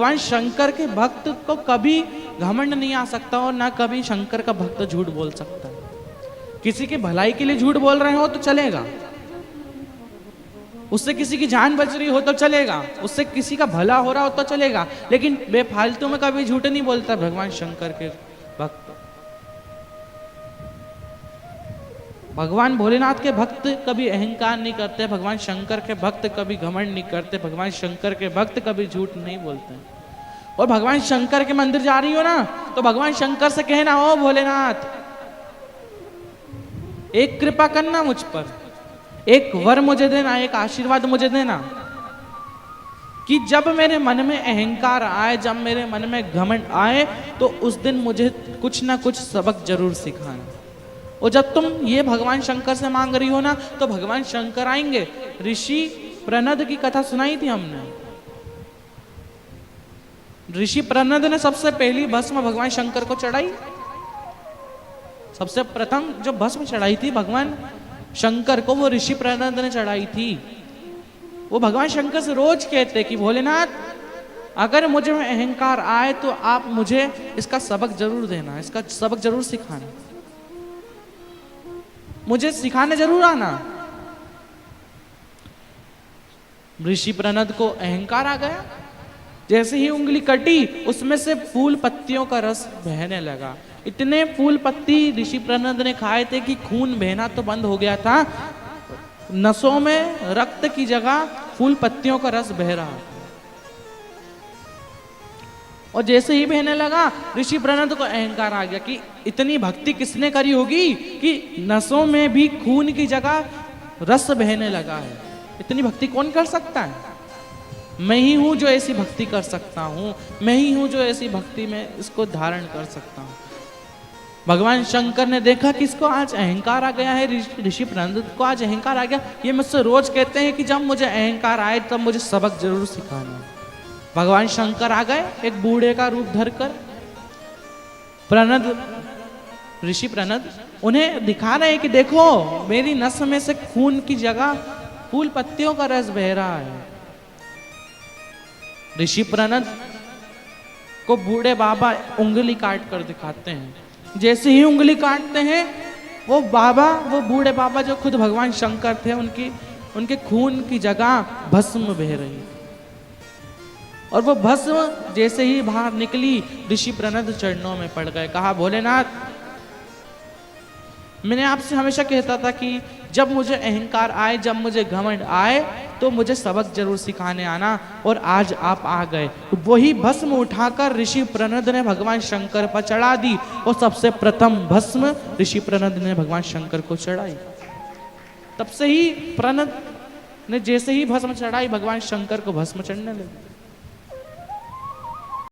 भगवान शंकर के भक्त को कभी घमंड नहीं आ सकता और ना कभी शंकर का भक्त झूठ बोल सकता है। किसी की भलाई के लिए झूठ बोल रहे हो तो चलेगा, उससे किसी की जान बच रही हो तो चलेगा, उससे किसी का भला हो रहा हो तो चलेगा, लेकिन बेफालतू में कभी झूठ नहीं बोलता भगवान शंकर के भक्त। भगवान भोलेनाथ के भक्त कभी अहंकार नहीं करते, भगवान शंकर के भक्त कभी घमंड नहीं करते, भगवान शंकर के भक्त कभी झूठ नहीं बोलते। और भगवान शंकर के मंदिर जा रही हो ना तो भगवान शंकर से कहना, ओ भोलेनाथ एक कृपा करना मुझ पर, एक वर मुझे देना, एक आशीर्वाद मुझे देना कि जब मेरे मन में अहंकार आए, जब मेरे मन में घमंड आए तो उस दिन मुझे कुछ ना कुछ सबक जरूर सिखाना। और जब तुम ये भगवान शंकर से मांग रही हो ना तो भगवान शंकर आएंगे। ऋषि प्रनद की कथा सुनाई थी हमने। ऋषि प्रनद ने सबसे पहली भस्म भगवान शंकर को चढ़ाई। सबसे प्रथम जो भस्म चढ़ाई थी भगवान शंकर को, वो ऋषि प्रनद ने चढ़ाई थी। वो भगवान शंकर से रोज कहते कि भोलेनाथ अगर मुझे में अहंकार आए तो आप मुझे इसका सबक जरूर देना, इसका सबक जरूर सिखाना, मुझे सिखाने जरूर आना। ऋषि प्रनद को अहंकार आ गया। जैसे ही उंगली कटी उसमें से फूल पत्तियों का रस बहने लगा। इतने फूल पत्ती ऋषि प्रनद ने खाए थे कि खून बहना तो बंद हो गया था, नसों में रक्त की जगह फूल पत्तियों का रस बह रहा। और जैसे ही बहने लगा ऋषि प्रनद को अहंकार आ गया कि इतनी भक्ति किसने करी होगी कि नसों में भी खून की जगह रस बहने लगा है। इतनी भक्ति कौन कर सकता है? मैं ही हूं जो ऐसी भक्ति कर सकता हूं, मैं ही हूं जो ऐसी भक्ति में इसको धारण कर सकता हूं। भगवान शंकर ने देखा कि इसको आज अहंकार आ गया है, ऋषि प्रनद को आज अहंकार आ गया। ये मुझसे रोज कहते हैं कि जब मुझे अहंकार आए तब मुझे सबक जरूर सिखाना। भगवान शंकर आ गए एक बूढ़े का रूप धरकर। प्रनद, ऋषि प्रनद उन्हें दिखा रहे हैं कि देखो मेरी नस में से खून की जगह फूल पत्तियों का रस बह रहा है। ऋषि प्रनद को बूढ़े बाबा उंगली काट कर दिखाते हैं। जैसे ही उंगली काटते हैं वो बूढ़े बाबा जो खुद भगवान शंकर थे, उनके खून की जगह भस्म बह रही। और वो भस्म जैसे ही बाहर निकली ऋषि प्रनद चरणों में पड़ गए। कहा, भोलेनाथ मैंने आपसे हमेशा कहता था कि जब मुझे अहंकार आए, जब मुझे घमंड आए तो मुझे सबक जरूर सिखाने आना, और आज आप आ गए। वही भस्म उठाकर ऋषि प्रनद ने भगवान शंकर पर चढ़ा दी और सबसे प्रथम भस्म ऋषि प्रनद ने भगवान शंकर को चढ़ाई। तब से ही प्रनद ने जैसे ही भस्म चढ़ाई भगवान शंकर को भस्म चढ़ने लगी।